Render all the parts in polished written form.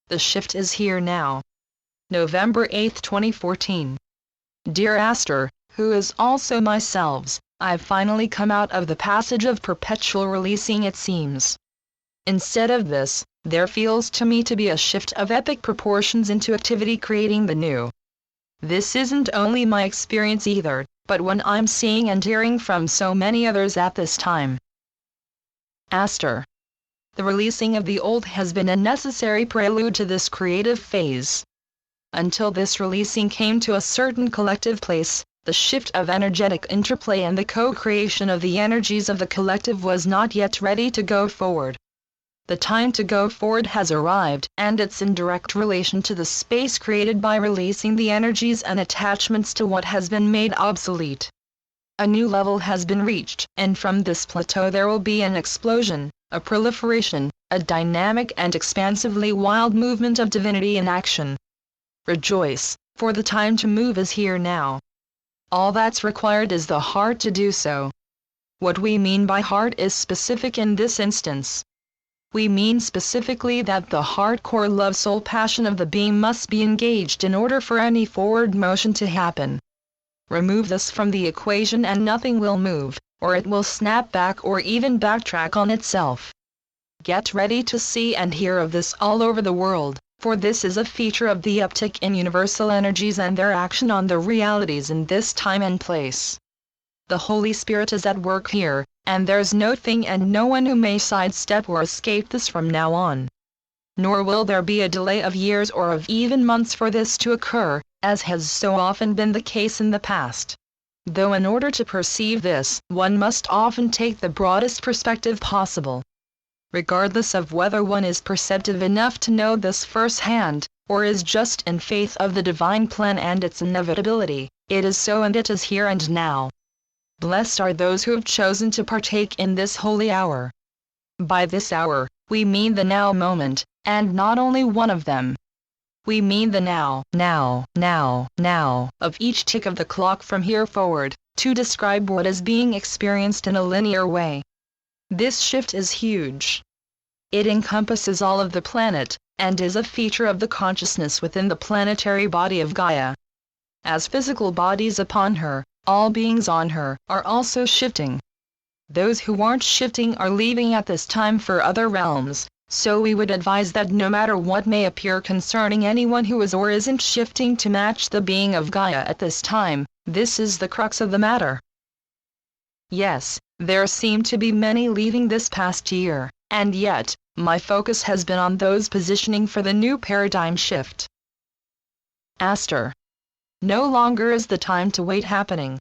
The shift is here now. November 8, 2014. Dear Aster, who is also myself, I've finally come out of the passage of perpetual releasing, it seems. Instead of this, there feels to me to be a shift of epic proportions into activity creating the new. This isn't only my experience either, but one I'm seeing and hearing from so many others at this time. Aster. The releasing of the old has been a necessary prelude to this creative phase. Until this releasing came to a certain collective place, the shift of energetic interplay and the co-creation of the energies of the collective was not yet ready to go forward. The time to go forward has arrived, and it's in direct relation to the space created by releasing the energies and attachments to what has been made obsolete. A new level has been reached, and from this plateau there will be an explosion, a proliferation, a dynamic and expansively wild movement of divinity in action. Rejoice, for the time to move is here now. All that's required is the heart to do so. What we mean by heart is specific in this instance. We mean specifically that the hardcore love soul passion of the being must be engaged in order for any forward motion to happen. Remove this from the equation and nothing will move, or it will snap back or even backtrack on itself. Get ready to see and hear of this all over the world, for this is a feature of the uptick in universal energies and their action on the realities in this time and place. The Holy Spirit is at work here, and there's no thing and no one who may sidestep or escape this from now on. Nor will there be a delay of years or of even months for this to occur, as has so often been the case in the past. Though in order to perceive this, one must often take the broadest perspective possible. Regardless of whether one is perceptive enough to know this firsthand, or is just in faith of the divine plan and its inevitability, it is so and it is here and now. Blessed are those who have chosen to partake in this holy hour. By this hour, we mean the now moment, and not only one of them. We mean the now of each tick of the clock from here forward, to describe what is being experienced in a linear way. This shift is huge. It encompasses all of the planet, and is a feature of the consciousness within the planetary body of Gaia. As physical bodies upon her, all beings on her are also shifting. Those who aren't shifting are leaving at this time for other realms, so we would advise that no matter what may appear concerning anyone who is or isn't shifting to match the being of Gaia at this time, this is the crux of the matter. Yes, there seem to be many leaving this past year, and yet, my focus has been on those positioning for the new paradigm shift. Aster. No longer is the time to wait happening.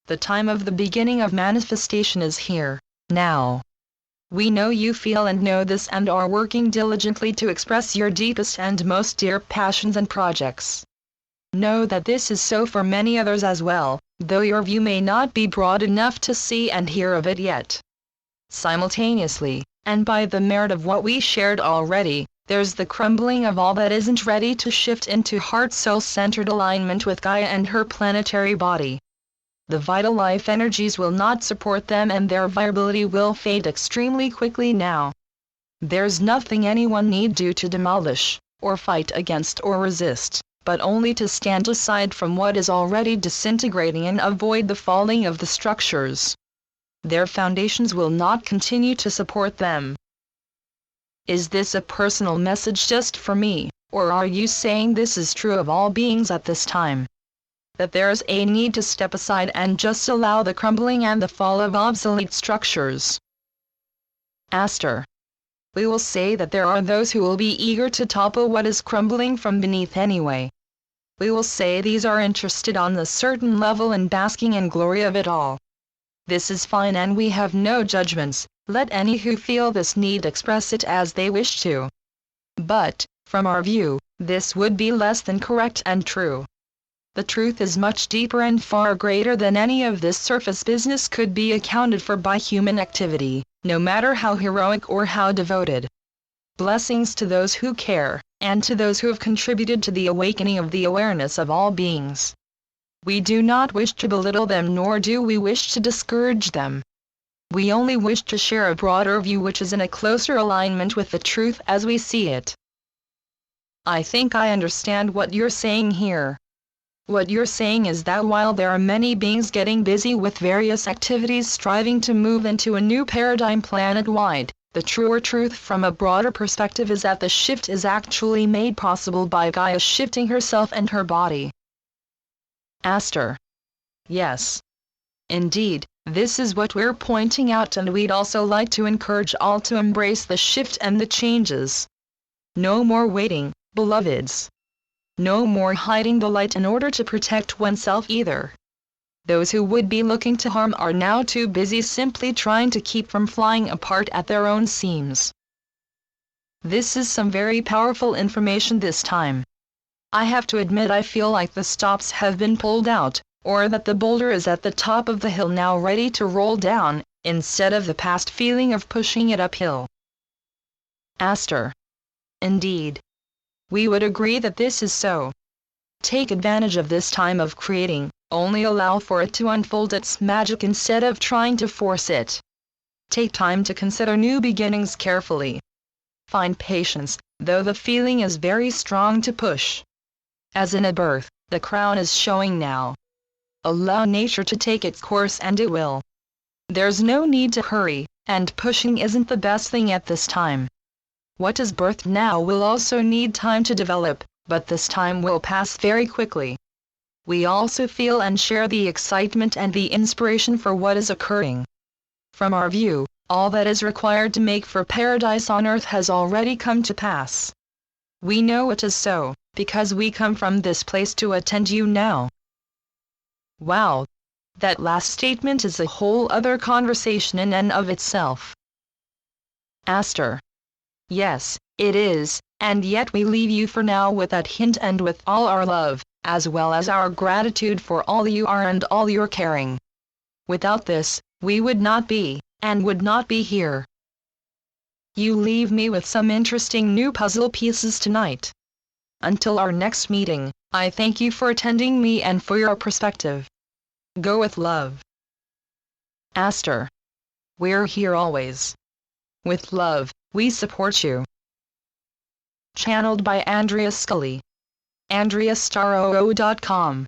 The time of the beginning of manifestation is here, now. We know you feel and know this and are working diligently to express your deepest and most dear passions and projects. Know that this is so for many others as well, though your view may not be broad enough to see and hear of it yet. Simultaneously, and by the merit of what we shared already, there's the crumbling of all that isn't ready to shift into heart-soul-centered alignment with Gaia and her planetary body. The vital life energies will not support them and their viability will fade extremely quickly now. There's nothing anyone need do to demolish, or fight against or resist, but only to stand aside from what is already disintegrating and avoid the falling of the structures. Their foundations will not continue to support them. Is this a personal message just for me, or are you saying this is true of all beings at this time? That there's a need to step aside and just allow the crumbling and the fall of obsolete structures? Aster. We will say that there are those who will be eager to topple what is crumbling from beneath anyway. We will say these are interested on a certain level in basking in glory of it all. This is fine and we have no judgments. Let any who feel this need express it as they wish to. But, from our view, this would be less than correct and true. The truth is much deeper and far greater than any of this surface business could be accounted for by human activity, no matter how heroic or how devoted. Blessings to those who care, and to those who have contributed to the awakening of the awareness of all beings. We do not wish to belittle them nor do we wish to discourage them. We only wish to share a broader view which is in a closer alignment with the truth as we see it. I think I understand what you're saying here. What you're saying is that while there are many beings getting busy with various activities striving to move into a new paradigm planet-wide, the truer truth from a broader perspective is that the shift is actually made possible by Gaia shifting herself and her body. Aster. Yes. Indeed, this is what we're pointing out, and we'd also like to encourage all to embrace the shift and the changes. No more waiting, beloveds. No more hiding the light in order to protect oneself either. Those who would be looking to harm are now too busy simply trying to keep from flying apart at their own seams. This is some very powerful information this time. I have to admit I feel like the stops have been pulled out, or that the boulder is at the top of the hill now ready to roll down, instead of the past feeling of pushing it uphill. Aster. Indeed. We would agree that this is so. Take advantage of this time of creating, only allow for it to unfold its magic instead of trying to force it. Take time to consider new beginnings carefully. Find patience, though the feeling is very strong to push. As in a birth, the crown is showing now. Allow nature to take its course and it will. There's no need to hurry, and pushing isn't the best thing at this time. What is birthed now will also need time to develop, but this time will pass very quickly. We also feel and share the excitement and the inspiration for what is occurring. From our view, all that is required to make for paradise on earth has already come to pass. We know it is so, because we come from this place to attend you now. Wow! That last statement is a whole other conversation in and of itself. Aster. Yes, it is, and yet we leave you for now with that hint and with all our love, as well as our gratitude for all you are and all your caring. Without this, we would not be, and would not be here. You leave me with some interesting new puzzle pieces tonight. Until our next meeting, I thank you for attending me and for your perspective. Go with love. Aster. We're here always. With love, we support you. Channeled by Andrea Scully. AndreaStarOO.com